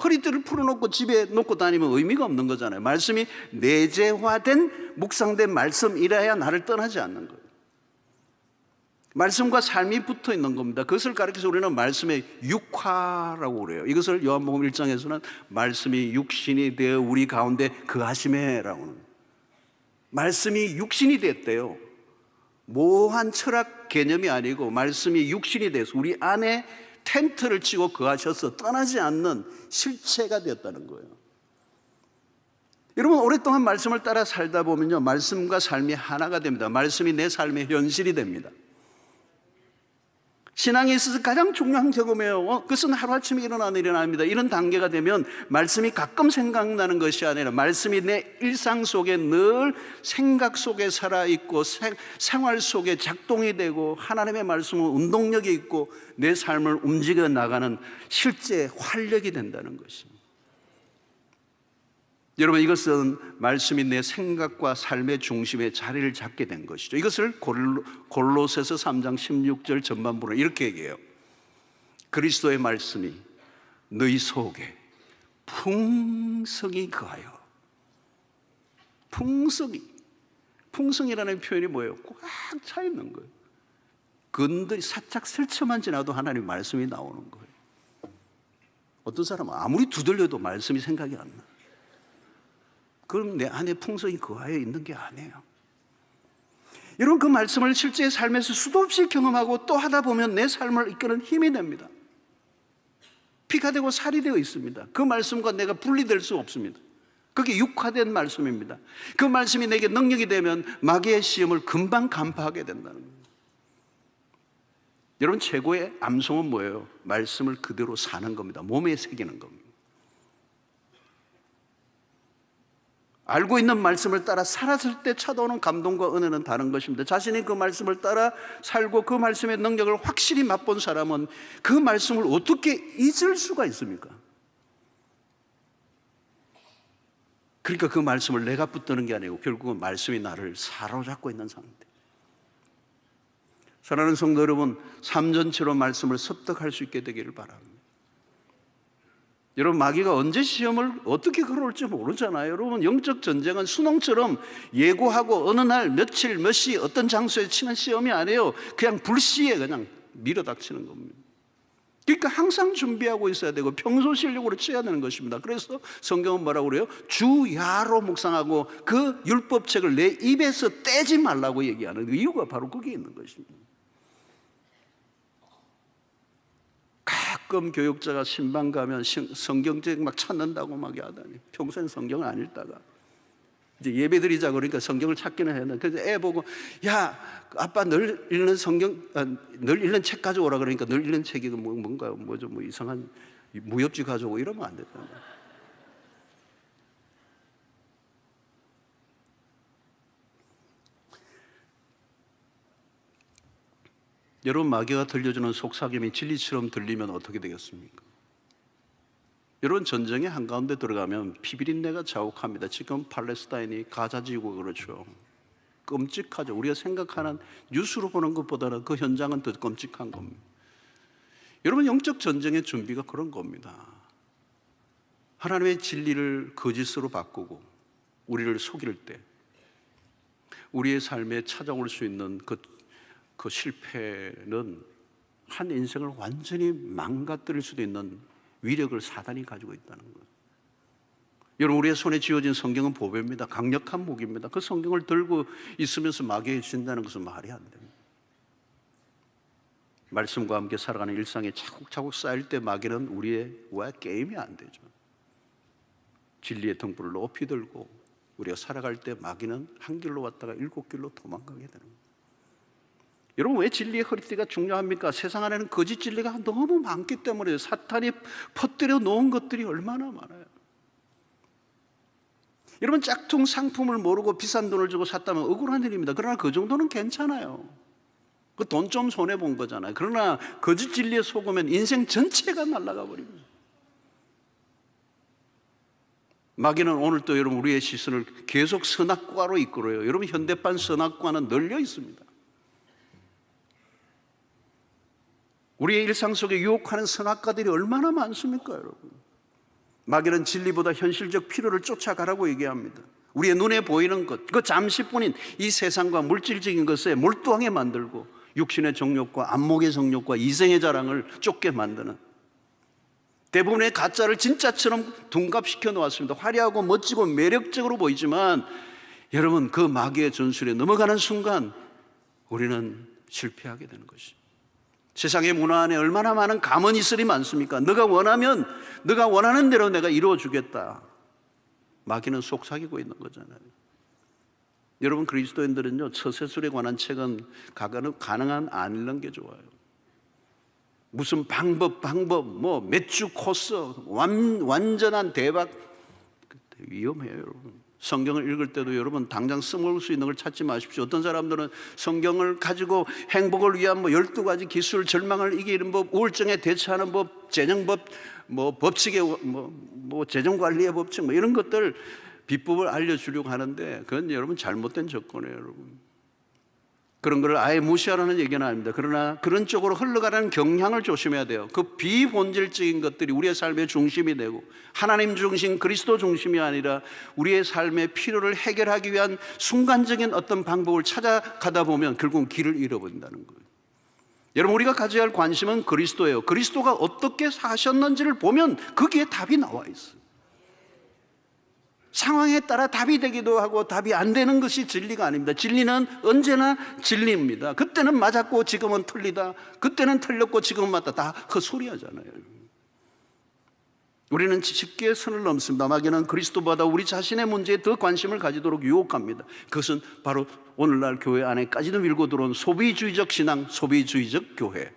허리띠를 풀어놓고 집에 놓고 다니면 의미가 없는 거잖아요. 말씀이 내재화된, 묵상된 말씀이라야 나를 떠나지 않는 거예요. 말씀과 삶이 붙어 있는 겁니다. 그것을 가르쳐서 우리는 말씀의 육화라고 그래요. 이것을 요한복음 1장에서는 말씀이 육신이 되어 우리 가운데 거하심에라고 하는, 말씀이 육신이 됐대요. 모호한 철학 개념이 아니고 말씀이 육신이 돼서 우리 안에 텐트를 치고 거하셔서 떠나지 않는 실체가 되었다는 거예요. 여러분, 오랫동안 말씀을 따라 살다 보면요, 말씀과 삶이 하나가 됩니다. 말씀이 내 삶의 현실이 됩니다. 신앙에 있어서 가장 중요한 경험이에요. 그것은 하루아침에 일어나는 일은 아닙니다. 이런 단계가 되면 말씀이 가끔 생각나는 것이 아니라 말씀이 내 일상 속에 늘 생각 속에 살아있고 생활 속에 작동이 되고 하나님의 말씀은 운동력이 있고 내 삶을 움직여 나가는 실제 활력이 된다는 것입니다. 여러분, 이것은 말씀이 내 생각과 삶의 중심에 자리를 잡게 된 것이죠. 이것을 골로새서 3장 16절 전반부는 이렇게 얘기해요. 그리스도의 말씀이 너희 속에 풍성히 거하여. 풍성이라는 표현이 뭐예요? 꽉 차 있는 거예요. 건더기 살짝 스쳐만 지나도 하나님 말씀이 나오는 거예요. 어떤 사람은 아무리 두들려도 말씀이 생각이 안 나. 그럼 내 안에 풍성이 거하여 있는 게 아니에요. 여러분, 그 말씀을 실제 삶에서 수도 없이 경험하고 또 하다 보면 내 삶을 이끄는 힘이 됩니다. 피가 되고 살이 되어 있습니다. 그 말씀과 내가 분리될 수 없습니다. 그게 육화된 말씀입니다. 그 말씀이 내게 능력이 되면 마귀의 시험을 금방 간파하게 된다는 거예요. 여러분, 최고의 암송은 뭐예요? 말씀을 그대로 사는 겁니다. 몸에 새기는 겁니다. 알고 있는 말씀을 따라 살았을 때 찾아오는 감동과 은혜는 다른 것입니다. 자신이 그 말씀을 따라 살고 그 말씀의 능력을 확실히 맛본 사람은 그 말씀을 어떻게 잊을 수가 있습니까? 그러니까 그 말씀을 내가 붙드는 게 아니고 결국은 말씀이 나를 사로잡고 있는 상태. 사랑하는 성도 여러분, 삶전체로 말씀을 습득할 수 있게 되기를 바랍니다. 여러분, 마귀가 언제 시험을 어떻게 걸어올지 모르잖아요. 여러분, 영적 전쟁은 수능처럼 예고하고 어느 날 며칠 몇 시 어떤 장소에 치는 시험이 아니에요. 그냥 불시에 그냥 밀어닥치는 겁니다. 그러니까 항상 준비하고 있어야 되고 평소 실력으로 쳐야 되는 것입니다. 그래서 성경은 뭐라고 그래요? 주야로 묵상하고 그 율법책을 내 입에서 떼지 말라고 얘기하는 이유가 바로 거기에 있는 것입니다. 가끔 교육자가 신방 가면 성경책 막 찾는다고 막 하다니 평소엔 성경을 안 읽다가 이제 예배 드리자 그러니까 성경을 찾기는 해야 돼. 그래서 애 보고 야 아빠 늘 읽는 늘 읽는 책 가져오라 그러니까 늘 읽는 책이 뭔가 뭐죠 뭐 이상한 무협지 가져오고 이러면 안 된다. 여러분, 마귀가 들려주는 속삭임이 진리처럼 들리면 어떻게 되겠습니까? 여러분, 전쟁의 한가운데 들어가면 피비린내가 자욱합니다. 지금 팔레스타인이 가자 지구가 그렇죠. 끔찍하죠. 우리가 생각하는 뉴스로 보는 것보다는 그 현장은 더 끔찍한 겁니다. 여러분, 영적 전쟁의 준비가 그런 겁니다. 하나님의 진리를 거짓으로 바꾸고 우리를 속일 때 우리의 삶에 찾아올 수 있는 그 실패는 한 인생을 완전히 망가뜨릴 수도 있는 위력을 사단이 가지고 있다는 거예요. 여러분, 우리의 손에 쥐어진 성경은 보배입니다. 강력한 무기입니다. 그 성경을 들고 있으면서 마귀에 진다는 것은 말이 안 됩니다. 말씀과 함께 살아가는 일상에 차곡차곡 쌓일 때 마귀는 우리의 게임이 안 되죠. 진리의 등불을 높이 들고 우리가 살아갈 때 마귀는 한 길로 왔다가 7길로 도망가게 되는 거예요. 여러분, 왜 진리의 허리띠가 중요합니까? 세상 안에는 거짓 진리가 너무 많기 때문에 사탄이 퍼뜨려 놓은 것들이 얼마나 많아요. 여러분, 짝퉁 상품을 모르고 비싼 돈을 주고 샀다면 억울한 일입니다. 그러나 그 정도는 괜찮아요. 그 돈 좀 손해본 거잖아요. 그러나 거짓 진리에 속으면 인생 전체가 날아가 버립니다. 마귀는 오늘도 여러분 우리의 시선을 계속 선악과로 이끌어요. 여러분, 현대판 선악과는 널려 있습니다. 우리의 일상 속에 유혹하는 선악과들이 얼마나 많습니까, 여러분? 마귀는 진리보다 현실적 필요를 쫓아가라고 얘기합니다. 우리의 눈에 보이는 것, 그 잠시뿐인 이 세상과 물질적인 것에 몰두하게 만들고 육신의 정욕과 안목의 정욕과 이생의 자랑을 쫓게 만드는 대부분의 가짜를 진짜처럼 둔갑시켜 놓았습니다. 화려하고 멋지고 매력적으로 보이지만 여러분, 그 마귀의 전술에 넘어가는 순간 우리는 실패하게 되는 것입니다. 세상의 문화 안에 얼마나 많은 가문이슬이 많습니까? 너가 원하면 너가 원하는 대로 내가 이루어주겠다. 마귀는 속삭이고 있는 거잖아요. 여러분, 그리스도인들은요, 처세술에 관한 책은 가능한 안 읽는 게 좋아요. 무슨 방법 뭐 매주 코스 완전한 대박, 위험해요. 여러분, 성경을 읽을 때도 여러분 당장 써먹을 수 있는 걸 찾지 마십시오. 어떤 사람들은 성경을 가지고 행복을 위한 12가지 기술, 절망을 이기는 법, 우울증에 대처하는 법, 재정법, 법칙의 재정관리의 법칙 이런 것들 비법을 알려주려고 하는데 그건 여러분 잘못된 접근이에요. 여러분, 그런 걸 아예 무시하라는 얘기는 아닙니다. 그러나 그런 쪽으로 흘러가는 경향을 조심해야 돼요. 그 비본질적인 것들이 우리의 삶의 중심이 되고 하나님 중심, 그리스도 중심이 아니라 우리의 삶의 필요를 해결하기 위한 순간적인 어떤 방법을 찾아가다 보면 결국은 길을 잃어버린다는 거예요. 여러분, 우리가 가져야 할 관심은 그리스도예요. 그리스도가 어떻게 사셨는지를 보면 거기에 답이 나와 있어요. 상황에 따라 답이 되기도 하고 답이 안 되는 것이 진리가 아닙니다. 진리는 언제나 진리입니다. 그때는 맞았고 지금은 틀리다, 그때는 틀렸고 지금은 맞다, 다 헛소리하잖아요. 우리는 쉽게 선을 넘습니다. 마귀는 그리스도보다 우리 자신의 문제에 더 관심을 가지도록 유혹합니다. 그것은 바로 오늘날 교회 안에까지도 밀고 들어온 소비주의적 신앙, 소비주의적 교회,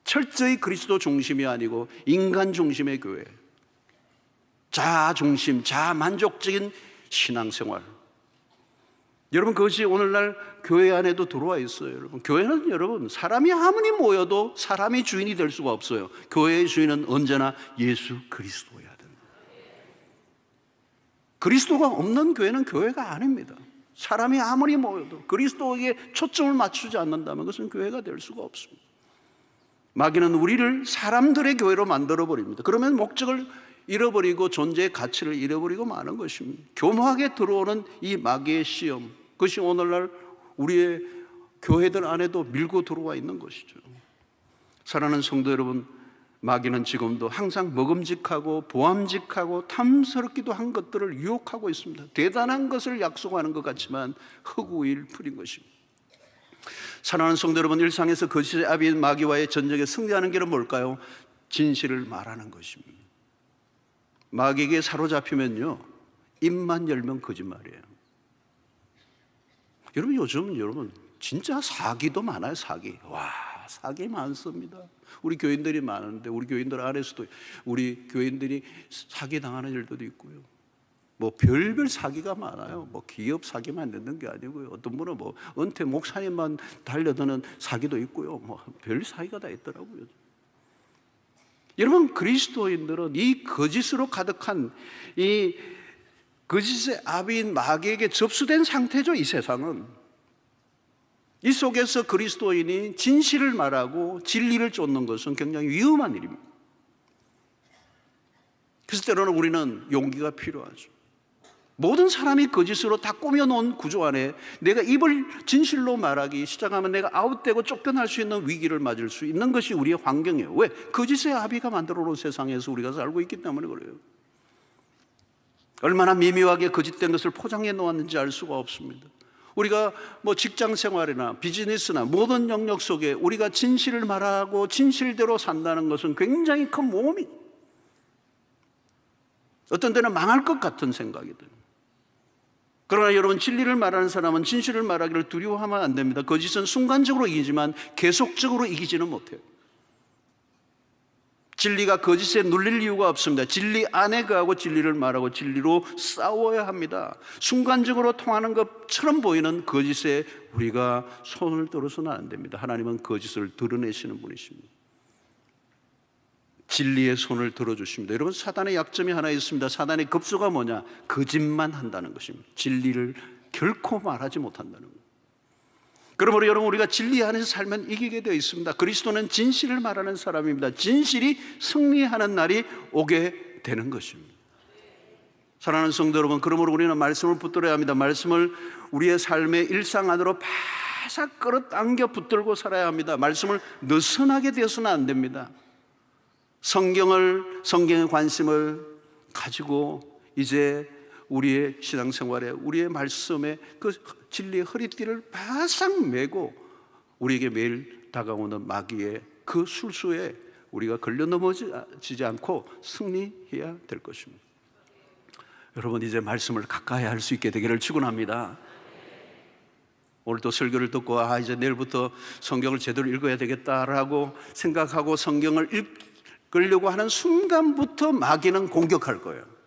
철저히 그리스도 중심이 아니고 인간 중심의 교회, 자아 중심, 자아 만족적인 신앙생활. 여러분, 그것이 오늘날 교회 안에도 들어와 있어요. 여러분, 교회는 여러분 사람이 아무리 모여도 사람이 주인이 될 수가 없어요. 교회의 주인은 언제나 예수 그리스도여야 됩니다. 그리스도가 없는 교회는 교회가 아닙니다. 사람이 아무리 모여도 그리스도에게 초점을 맞추지 않는다면 그것은 교회가 될 수가 없습니다. 마귀는 우리를 사람들의 교회로 만들어버립니다. 그러면 목적을 잃어버리고 존재의 가치를 잃어버리고 마는 것입니다. 교묘하게 들어오는 이 마귀의 시험, 그것이 오늘날 우리의 교회들 안에도 밀고 들어와 있는 것이죠. 사랑하는 성도 여러분, 마귀는 지금도 항상 먹음직하고 보암직하고 탐스럽기도 한 것들을 유혹하고 있습니다. 대단한 것을 약속하는 것 같지만 허구일 뿐인 것입니다. 사랑하는 성도 여러분, 일상에서 거짓의 아비인 마귀와의 전쟁에 승리하는 길은 뭘까요? 진실을 말하는 것입니다. 마귀에게 사로잡히면요, 입만 열면 거짓말이에요. 요즘 진짜 사기도 많아요. 사기. 와, 사기 많습니다. 우리 교인들이 많은데 우리 교인들 안에서도 우리 교인들이 사기 당하는 일들도 있고요. 뭐 별별 사기가 많아요. 뭐 기업 사기만 있는 게 아니고요. 어떤 분은 뭐 은퇴 목사님만 달려드는 사기도 있고요. 뭐 별 사기가 다 있더라고요. 여러분, 그리스도인들은 이 거짓으로 가득한 이 거짓의 아비인 마귀에게 접수된 상태죠. 이 세상은. 이 속에서 그리스도인이 진실을 말하고 진리를 쫓는 것은 굉장히 위험한 일입니다. 그래서 때로는 우리는 용기가 필요하죠. 모든 사람이 거짓으로 다 꾸며놓은 구조 안에 내가 입을 진실로 말하기 시작하면 내가 아웃되고 쫓겨날 수 있는 위기를 맞을 수 있는 것이 우리의 환경이에요. 왜? 거짓의 아비가 만들어 놓은 세상에서 우리가 살고 있기 때문에 그래요. 얼마나 미묘하게 거짓된 것을 포장해 놓았는지 알 수가 없습니다. 우리가 뭐 직장 생활이나 비즈니스나 모든 영역 속에 우리가 진실을 말하고 진실대로 산다는 것은 굉장히 큰 모험이, 어떤 때는 망할 것 같은 생각이 들어요. 그러나 여러분, 진리를 말하는 사람은 진실을 말하기를 두려워하면 안 됩니다. 거짓은 순간적으로 이기지만 계속적으로 이기지는 못해요. 진리가 거짓에 눌릴 이유가 없습니다. 진리 안에 거하고 진리를 말하고 진리로 싸워야 합니다. 순간적으로 통하는 것처럼 보이는 거짓에 우리가 손을 들어서는 안 됩니다. 하나님은 거짓을 드러내시는 분이십니다. 진리의 손을 들어주십니다. 여러분, 사단의 약점이 하나 있습니다. 사단의 급소가 뭐냐? 거짓만 한다는 것입니다. 진리를 결코 말하지 못한다는 것. 그러므로 여러분, 우리가 진리 안에서 살면 이기게 되어 있습니다. 그리스도는 진실을 말하는 사람입니다. 진실이 승리하는 날이 오게 되는 것입니다. 사랑하는 성도 여러분, 그러므로 우리는 말씀을 붙들어야 합니다. 말씀을 우리의 삶의 일상 안으로 바싹 끌어당겨 붙들고 살아야 합니다. 말씀을 느슨하게 되어서는 안 됩니다. 성경의 관심을 가지고 이제 우리의 신앙생활에, 우리의 말씀에 그 진리의 허리띠를 바싹 메고 우리에게 매일 다가오는 마귀의 그 술수에 우리가 걸려 넘어지지 않고 승리해야 될 것입니다. 여러분, 이제 말씀을 가까이 할 수 있게 되기를 축원합니다. 오늘 또 설교를 듣고 이제 내일부터 성경을 제대로 읽어야 되겠다라고 생각하고 성경을 읽으려고 하는 순간부터 마귀는 공격할 거예요.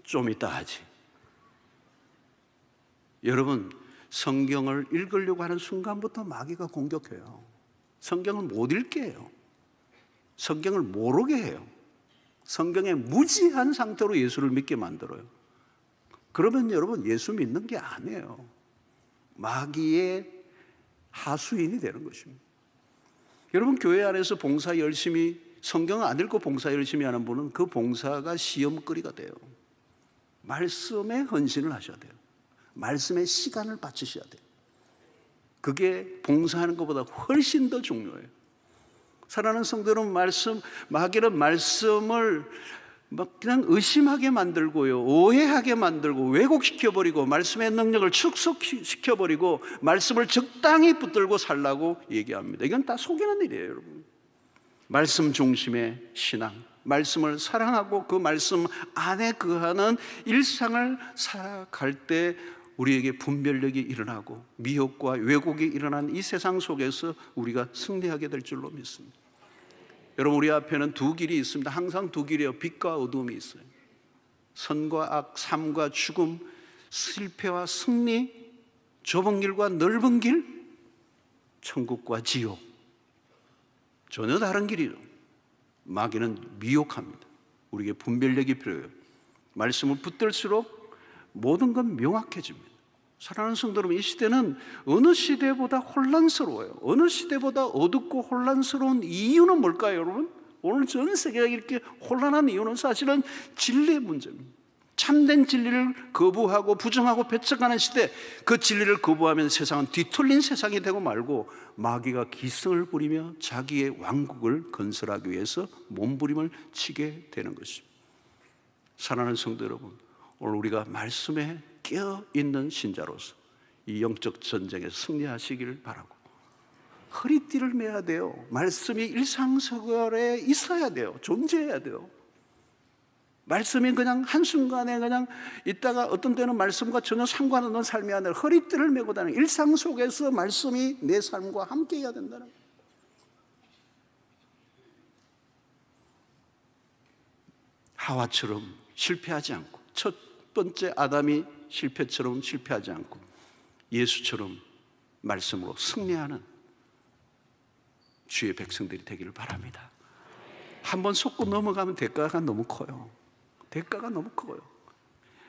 좀 이따 하지. 여러분, 성경을 읽으려고 하는 순간부터 마귀가 공격해요. 성경을 못 읽게 해요. 성경을 모르게 해요. 성경에 무지한 상태로 예수를 믿게 만들어요. 그러면 여러분, 예수 믿는 게 아니에요. 마귀의 하수인이 되는 것입니다. 여러분, 교회 안에서 봉사 열심히, 성경 안 읽고 봉사 열심히 하는 분은 그 봉사가 시험거리가 돼요. 말씀에 헌신을 하셔야 돼요. 말씀에 시간을 바치셔야 돼요. 그게 봉사하는 것보다 훨씬 더 중요해요. 사랑하는 성도 여러분, 마귀는 말씀을 막 그냥 의심하게 만들고요, 오해하게 만들고 왜곡시켜버리고 말씀의 능력을 축소시켜버리고 말씀을 적당히 붙들고 살라고 얘기합니다. 이건 다 속이는 일이에요, 여러분. 말씀 중심의 신앙, 말씀을 사랑하고 그 말씀 안에 거하는 일상을 살아갈 때 우리에게 분별력이 일어나고 미혹과 왜곡이 일어난 이 세상 속에서 우리가 승리하게 될 줄로 믿습니다. 여러분, 우리 앞에는 두 길이 있습니다. 항상 두 길이에요. 빛과 어둠이 있어요. 선과 악, 삶과 죽음, 실패와 승리, 좁은 길과 넓은 길, 천국과 지옥. 전혀 다른 길이죠. 마귀는 미혹합니다. 우리에게 분별력이 필요해요. 말씀을 붙들수록 모든 건 명확해집니다. 사랑하는 성도 여러분, 이 시대는 어느 시대보다 혼란스러워요. 어느 시대보다 어둡고 혼란스러운 이유는 뭘까요, 여러분? 오늘 전 세계가 이렇게 혼란한 이유는 사실은 진리의 문제입니다. 참된 진리를 거부하고 부정하고 배척하는 시대, 그 진리를 거부하면 세상은 뒤틀린 세상이 되고 말고 마귀가 기승을 부리며 자기의 왕국을 건설하기 위해서 몸부림을 치게 되는 것입니다. 사랑하는 성도 여러분, 오늘 우리가 말씀에 깨어있는 신자로서 이 영적 전쟁에 승리하시기를 바라고, 허리띠를 매야 돼요. 말씀이 일상생활에 있어야 돼요. 존재해야 돼요. 말씀이 그냥 한순간에 그냥 있다가 어떤 때는 말씀과 전혀 상관없는 삶이 아니라 허리띠를 메고 다니는, 일상 속에서 말씀이 내 삶과 함께 해야 된다는 거예요. 하와처럼 실패하지 않고, 첫 번째 아담이 실패처럼 실패하지 않고 예수처럼 말씀으로 승리하는 주의 백성들이 되기를 바랍니다. 한번 속고 넘어가면 대가가 너무 커요. 대가가 너무 커요.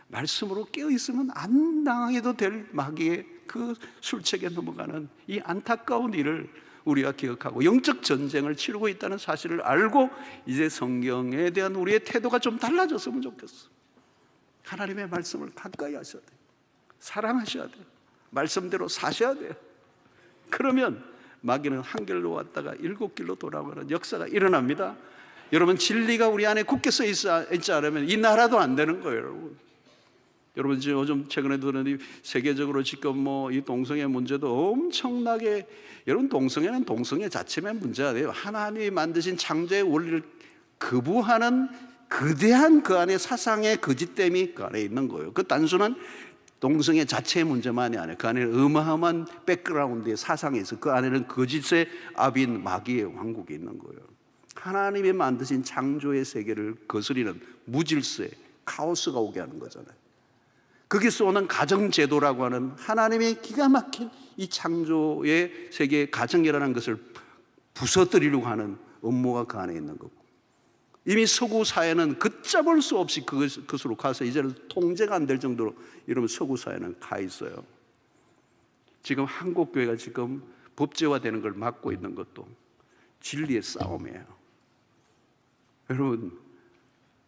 말씀으로 깨어있으면 안 당해도 될 마귀의 그 술책에 넘어가는 이 안타까운 일을 우리가 기억하고 영적 전쟁을 치르고 있다는 사실을 알고 이제 성경에 대한 우리의 태도가 좀 달라졌으면 좋겠어. 하나님의 말씀을 가까이 하셔야 돼요. 사랑하셔야 돼요. 말씀대로 사셔야 돼요. 그러면 마귀는 한 길로 왔다가 7길로 돌아가는 역사가 일어납니다. 여러분, 진리가 우리 안에 굳게 서 있지 않으면 이 나라도 안 되는 거예요, 여러분. 여러분, 요즘 최근에 들은 세계적으로 지금 이 동성애 문제도 엄청나게, 여러분, 동성애는 동성애 자체의 문제가 아니에요. 하나님이 만드신 창조의 원리를 거부하는 거대한 그 안에 사상의 거짓됨이 그 안에 있는 거예요. 그 단순한 동성애 자체의 문제만이 아니에요. 그 안에는 어마어마한 백그라운드의 사상이 있어요. 그 안에는 거짓의 압인 마귀의 왕국이 있는 거예요. 하나님이 만드신 창조의 세계를 거스리는 무질서의 카오스가 오게 하는 거잖아요. 거기서 오는 가정제도라고 하는 하나님의 기가 막힌 이 창조의 세계의 가정이라는 것을 부서뜨리려고 하는 음모가 그 안에 있는 거고, 이미 서구 사회는 걷잡을 수 없이 그것으로 가서 이제는 통제가 안 될 정도로 이러면 서구 사회는 가 있어요. 지금 한국교회가 지금 법제화되는 걸 막고 있는 것도 진리의 싸움이에요. 여러분,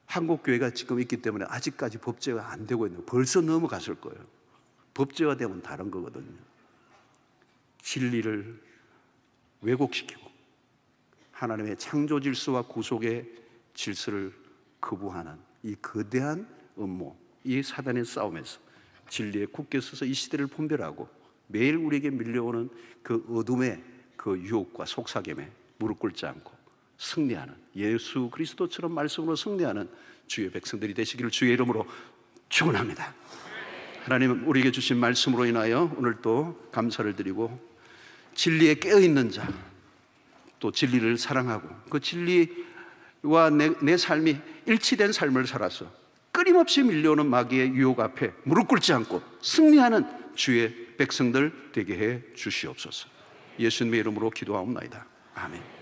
한국교회가 지금 있기 때문에 아직까지 법제화 안 되고 있는 거예요. 벌써 넘어갔을 거예요. 법제화되면 다른 거거든요. 진리를 왜곡시키고 하나님의 창조 질서와 구속의 질서를 거부하는 이 거대한 음모, 이 사단의 싸움에서 진리에 굳게 서서 이 시대를 분별하고 매일 우리에게 밀려오는 그 어둠의 그 유혹과 속삭임에 무릎 꿇지 않고 승리하는, 예수 그리스도처럼 말씀으로 승리하는 주의 백성들이 되시기를 주의 이름으로 축원합니다. 하나님, 우리에게 주신 말씀으로 인하여 오늘도 감사를 드리고, 진리에 깨어있는 자, 또 진리를 사랑하고 그 진리와 내 삶이 일치된 삶을 살아서 끊임없이 밀려오는 마귀의 유혹 앞에 무릎 꿇지 않고 승리하는 주의 백성들 되게 해 주시옵소서. 예수님의 이름으로 기도하옵나이다. 아멘.